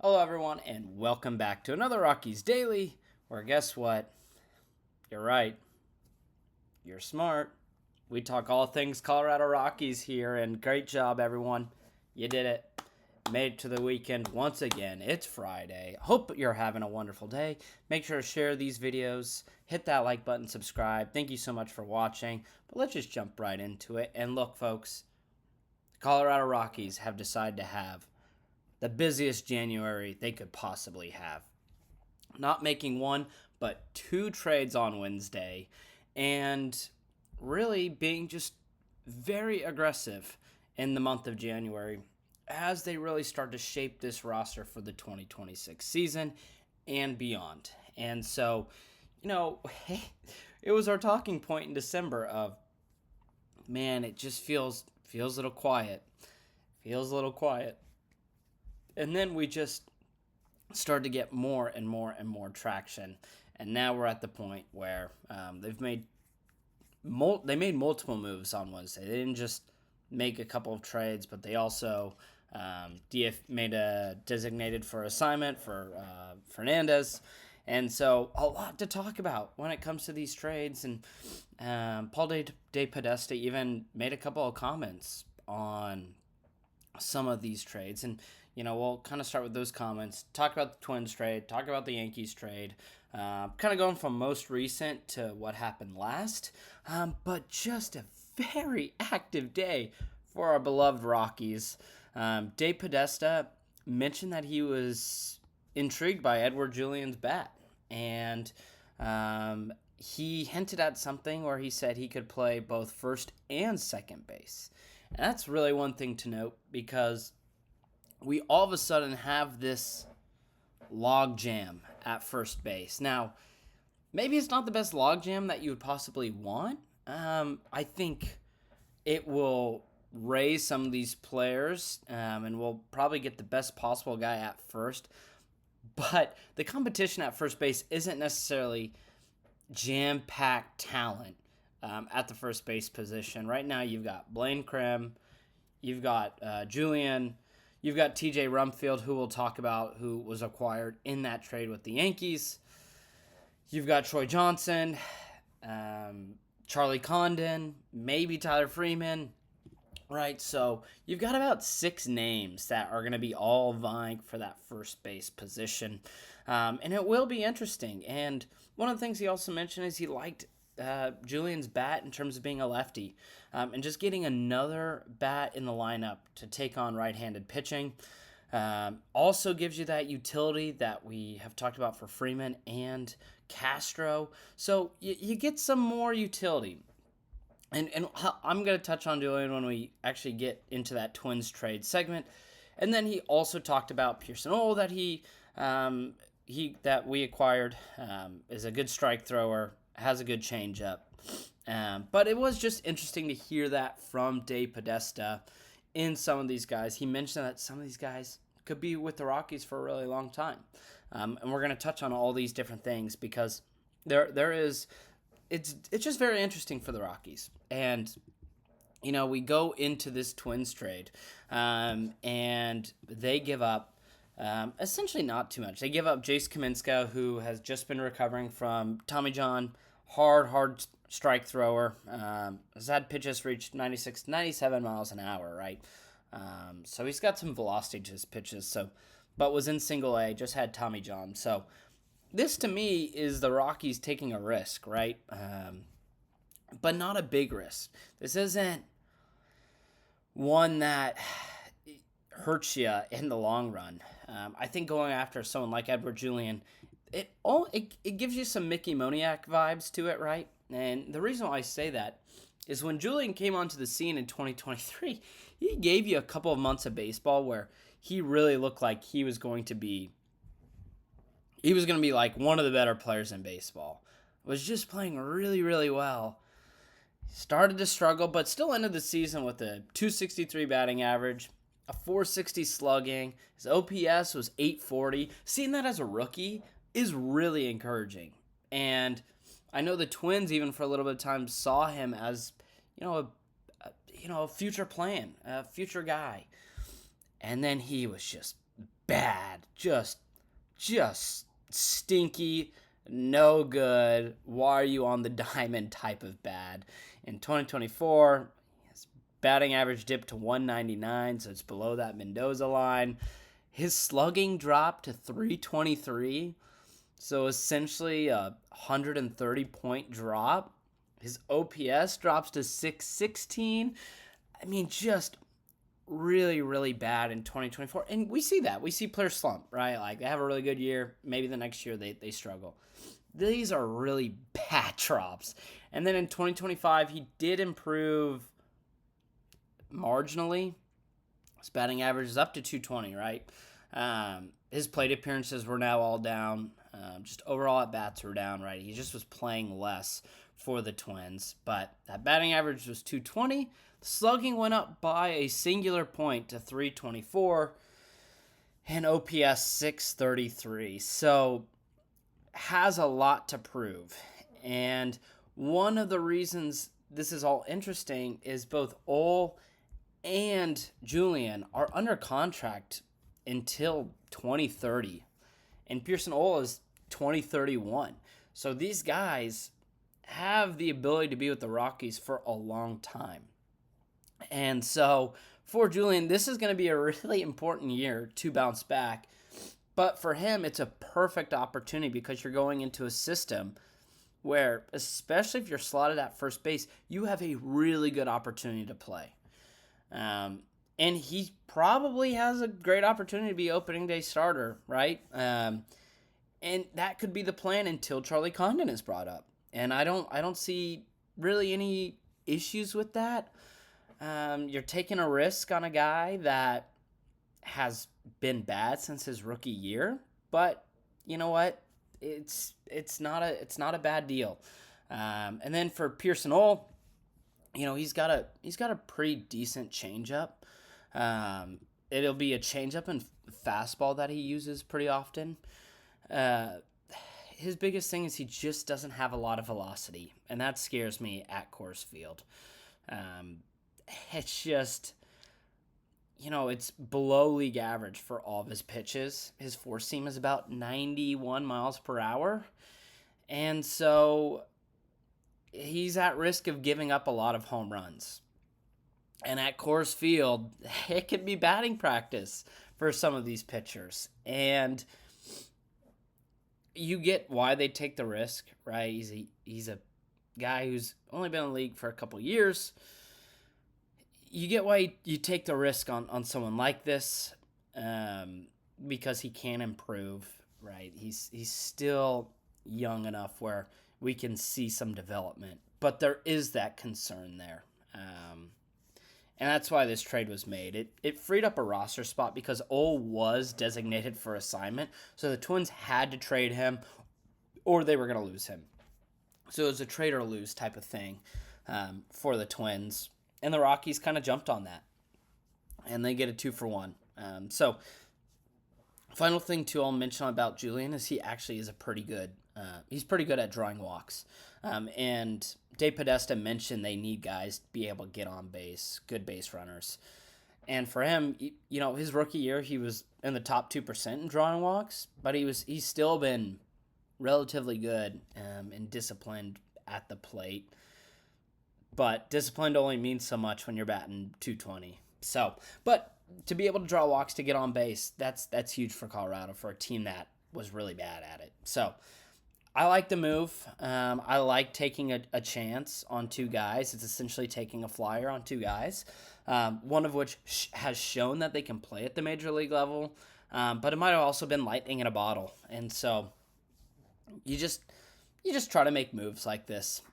Hello, everyone, and welcome back to another Rockies Daily, where guess what? You're right. You're smart. We talk all things Colorado Rockies here, and great job, everyone. You did it. Made it to the weekend once again. It's Friday. Hope you're having a wonderful day. Make sure to share these videos. Hit that like button, subscribe. Thank you so much for watching. But let's just jump right into it. And look, folks, the Colorado Rockies have decided to have the busiest January they could possibly have. Not making one, but two trades on Wednesday, and really being just very aggressive in the month of January as they really start to shape this roster for the 2026 season and beyond. And so, it was our talking point in December of, man, it just feels a little quiet. Feels a little quiet. And then we just started to get more and more and more traction. And now we're at the point where they've made multiple moves on Wednesday. They didn't just make a couple of trades, but they also made a designated for assignment for Fernandez. And so a lot to talk about when it comes to these trades. And Paul De Podesta even made a couple of comments on some of these trades. And we'll kind of start with those comments, talk about the Twins trade, talk about the Yankees trade, kind of going from most recent to what happened last, but just a very active day for our beloved Rockies. De Podesta mentioned that he was intrigued by Edouard Julien's bat, and he hinted at something where he said he could play both first and second base. And that's really one thing to note, because we all of a sudden have this log jam at first base. Now, maybe it's not the best log jam that you would possibly want. I think it will raise some of these players, and we'll probably get the best possible guy at first. But the competition at first base isn't necessarily jam-packed talent at the first base position. Right now, you've got Blaine Crim, you've got Julien, you've got TJ Rumfield, who we'll talk about, who was acquired in that trade with the Yankees. You've got Troy Johnson, Charlie Condon, maybe Tyler Freeman, right? So you've got about 6 names that are going to be all vying for that first base position. And it will be interesting. And one of the things he also mentioned is he liked Julien's bat in terms of being a lefty, and just getting another bat in the lineup to take on right-handed pitching. Also gives you that utility that we have talked about for Freeman and Castro. So you get some more utility. And I'm going to touch on Julien when we actually get into that Twins trade segment. And then he also talked about Pearson Ole that that we acquired, is a good strike thrower, has a good changeup. But it was just interesting to hear that from De Podesta in some of these guys. He mentioned that some of these guys could be with the Rockies for a really long time. And we're going to touch on all these different things, because it's just very interesting for the Rockies. And we go into this Twins trade, and they give up essentially not too much. They give up Jace Kaminska, who has just been recovering from Tommy John, hard strike thrower. Has had pitches reach 96, 97 miles an hour, right? So he's got some velocity to his pitches. But was in single A, just had Tommy John. So this to me is the Rockies taking a risk, right? But not a big risk. This isn't one that hurts you in the long run. I think going after someone like Edouard Julien, it gives you some Mickey Moniak vibes to it, right? And the reason why I say that is when Julien came onto the scene in 2023, he gave you a couple of months of baseball where he really looked like he was going to be like one of the better players in baseball. Was just playing really, really well. Started to struggle, but still ended the season with a 263 batting average, a 460 slugging. His OPS was 840. Seeing that as a rookie is really encouraging. And I know the Twins, even for a little bit of time, saw him as, a future plan, a future guy. And then he was just bad, just stinky, no good. Why are you on the diamond type of bad? In 2024, his batting average dipped to 199, so it's below that Mendoza line. His slugging dropped to 323, so essentially a 130-point drop. His OPS drops to 616. I mean, just really, really bad in 2024. And we see that. We see players slump, right? Like, they have a really good year. Maybe the next year they struggle. These are really bad drops. And then in 2025, he did improve marginally. His batting average is up to 220, right? His plate appearances were now all down. Just overall at-bats were down, right? He just was playing less for the Twins. But that batting average was 220. The slugging went up by a singular point to 324. And OPS 633. So has a lot to prove. And one of the reasons this is all interesting is both Ole and Julian are under contract until 2030. And Pearson Ole is 2031. So these guys have the ability to be with the Rockies for a long time. And so for Julian, this is going to be a really important year to bounce back. But for him, it's a perfect opportunity because you're going into a system where, especially if you're slotted at first base, you have a really good opportunity to play. And he probably has a great opportunity to be opening day starter, right? And that could be the plan until Charlie Condon is brought up. And I don't see really any issues with that. You're taking a risk on a guy that has been bad since his rookie year, but you know what? It's not a bad deal. And then for Pearson Ole, he's got a pretty decent changeup. It'll be a changeup and fastball that he uses pretty often. His biggest thing is he just doesn't have a lot of velocity, and that scares me at Coors Field. It's just, it's below league average for all of his pitches. His four seam is about 91 miles per hour. And so he's at risk of giving up a lot of home runs. And at Coors Field, it could be batting practice for some of these pitchers. And you get why they take the risk, right? He's a guy who's only been in the league for a couple years. You get why you take the risk on someone like this, because he can improve, right? He's still young enough where we can see some development, but there is that concern there, and that's why this trade was made. It freed up a roster spot because Ole was designated for assignment, so the Twins had to trade him, or they were going to lose him. So it was a trade or lose type of thing for the Twins. And the Rockies kind of jumped on that. And they get a 2-for-1. So, final thing, too, I'll mention about Julian is he actually is he's pretty good at drawing walks. And Dave Podesta mentioned they need guys to be able to get on base, good base runners. And for him, his rookie year, he was in the top 2% in drawing walks. But he's still been relatively good and disciplined at the plate. But disciplined only means so much when you're batting 220. So, but to be able to draw walks to get on base, that's huge for Colorado, for a team that was really bad at it. So, I like the move. I like taking a chance on two guys. It's essentially taking a flyer on two guys, one of which has shown that they can play at the major league level, but it might have also been lightning in a bottle. And so, you just try to make moves like this.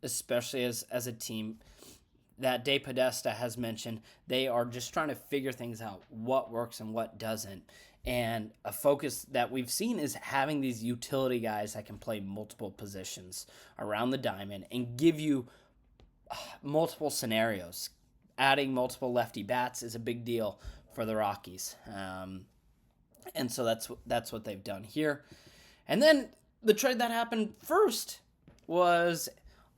Especially as a team that Dave Podesta has mentioned, they are just trying to figure things out, what works and what doesn't. And a focus that we've seen is having these utility guys that can play multiple positions around the diamond and give you multiple scenarios. Adding multiple lefty bats is a big deal for the Rockies. And so that's what they've done here. And then the trade that happened first was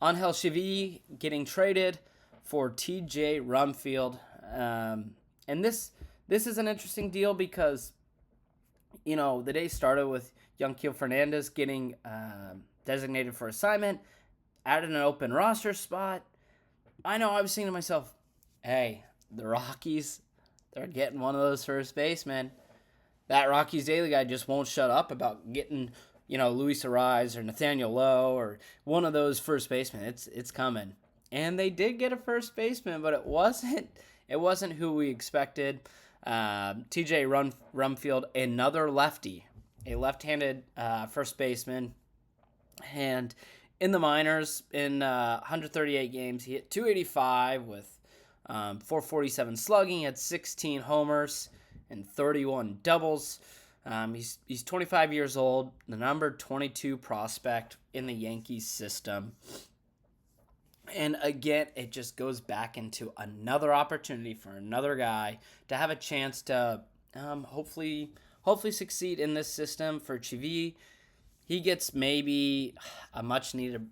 Angel Chivy getting traded for TJ Rumfield. And this this is an interesting deal because, the day started with Yanquiel Fernandez getting designated for assignment, added an open roster spot. I know I was thinking to myself, hey, the Rockies, they're getting one of those first basemen. That Rockies Daily guy just won't shut up about getting, Luis Ariz or Nathaniel Lowe or one of those first basemen. It's coming. And they did get a first baseman, but it wasn't who we expected. TJ Rumfield, another lefty, a left-handed first baseman. And in the minors, in 138 games, he hit 285 with 447 slugging, he had 16 homers and 31 doubles. He's 25 years old, the number 22 prospect in the Yankees system. And again, it just goes back into another opportunity for another guy to have a chance to hopefully succeed in this system. For Chivi, he gets maybe a much needed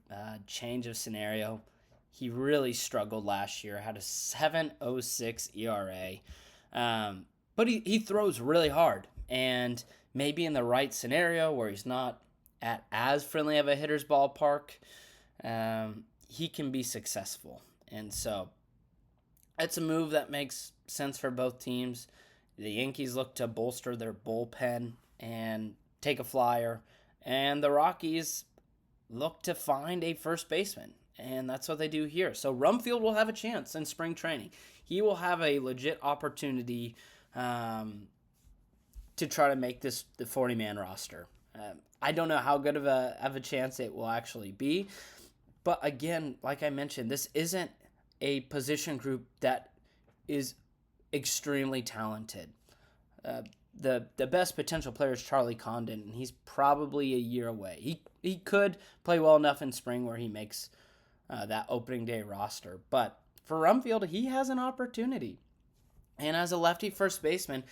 change of scenario. He really struggled last year, had a 7.06 ERA. But he throws really hard. And maybe in the right scenario where he's not at as friendly of a hitter's ballpark, he can be successful. And so it's a move that makes sense for both teams. The Yankees look to bolster their bullpen and take a flyer. And the Rockies look to find a first baseman. And that's what they do here. So Rumfield will have a chance in spring training. He will have a legit opportunity to try to make this the 40-man roster. I don't know how good of a chance it will actually be. But again, like I mentioned, this isn't a position group that is extremely talented. The best potential player is Charlie Condon, and he's probably a year away. He could play well enough in spring where he makes that opening day roster. But for Rumfield, he has an opportunity. And as a lefty first baseman,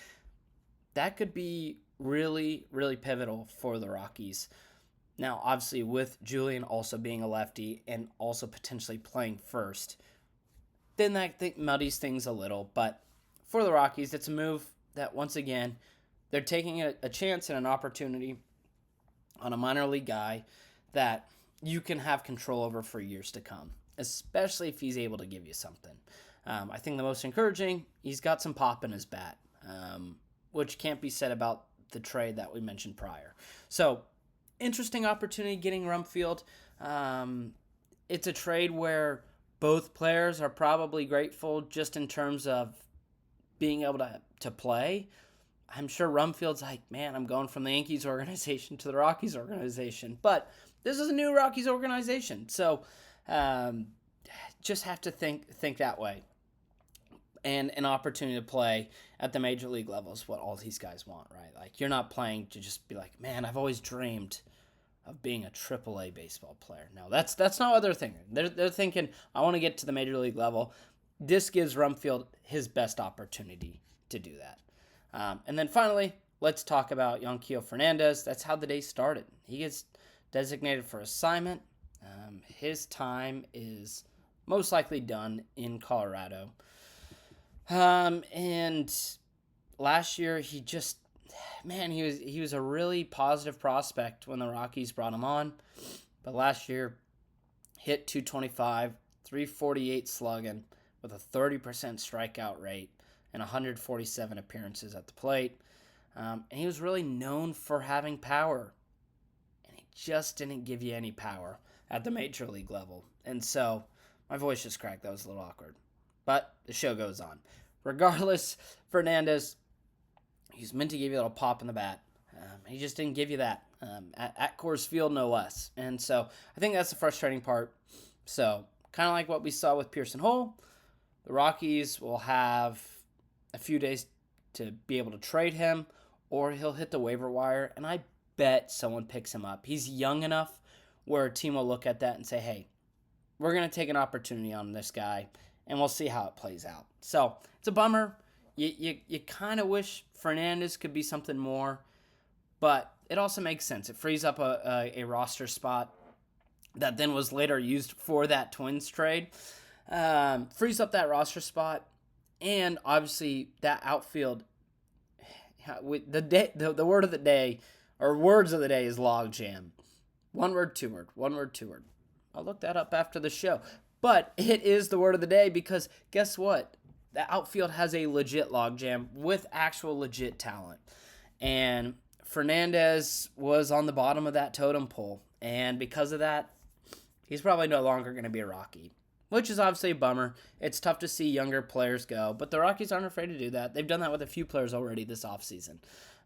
that could be really, really pivotal for the Rockies. Now, obviously, with Julian also being a lefty and also potentially playing first, then that muddies things a little. But for the Rockies, it's a move that, once again, they're taking a chance and an opportunity on a minor league guy that you can have control over for years to come, especially if he's able to give you something. I think the most encouraging, he's got some pop in his bat, which can't be said about the trade that we mentioned prior. So, interesting opportunity getting Rumfield. It's a trade where both players are probably grateful just in terms of being able to play. I'm sure Rumfield's like, man, I'm going from the Yankees organization to the Rockies organization. But this is a new Rockies organization. So just have to think that way. And an opportunity to play at the major league level is what all these guys want, right? Like, you're not playing to just be like, man, I've always dreamed of being a AAA baseball player. No, that's not what they're thinking. They're thinking, I want to get to the major league level. This gives Rumfield his best opportunity to do that. And then finally, let's talk about Yanquiel Fernandez. That's how the day started. He gets designated for assignment. His time is most likely done in Colorado. And last year he was a really positive prospect when the Rockies brought him on. But last year, hit 225, 348 slugging with a 30% strikeout rate and 147 appearances at the plate. And he was really known for having power. And he just didn't give you any power at the major league level. And so, my voice just cracked. That was a little awkward. But the show goes on. Regardless, Fernandez, he's meant to give you a little pop in the bat. He just didn't give you that at Coors Field, no less. And so I think that's the frustrating part. So kind of like what we saw with Pearson Hole, the Rockies will have a few days to be able to trade him, or he'll hit the waiver wire, and I bet someone picks him up. He's young enough where a team will look at that and say, hey, we're going to take an opportunity on this guy, and we'll see how it plays out. So it's a bummer. You kind of wish Fernandez could be something more, but it also makes sense. It frees up a roster spot that then was later used for that Twins trade. Frees up that roster spot, and obviously that outfield The word of the day, or words of the day, is logjam. One word, two word. One word, two word. I'll look that up after the show. But it is the word of the day because guess what? The outfield has a legit logjam with actual legit talent. And Fernandez was on the bottom of that totem pole. And because of that, he's probably no longer going to be a Rocky, which is obviously a bummer. It's tough to see younger players go, but the Rockies aren't afraid to do that. They've done that with a few players already this offseason.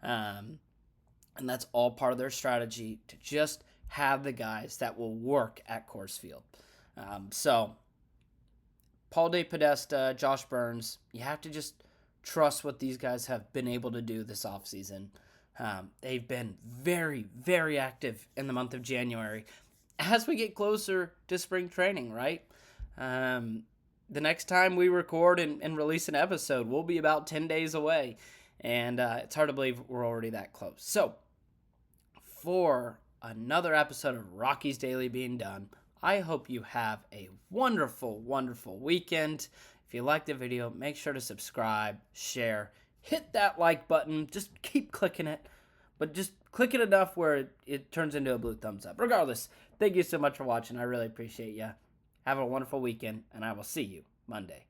And that's all part of their strategy to just have the guys that will work at Coors Field. So, Paul DePodesta, Josh Burns, you have to just trust what these guys have been able to do this offseason. They've been very, very active in the month of January as we get closer to spring training, right? The next time we record and release an episode, we'll be about 10 days away. And it's hard to believe we're already that close. So, for another episode of Rockies Daily being done, I hope you have a wonderful, wonderful weekend. If you liked the video, make sure to subscribe, share, hit that like button. Just keep clicking it, but just click it enough where it turns into a blue thumbs up. Regardless, thank you so much for watching. I really appreciate you. Have a wonderful weekend, and I will see you Monday.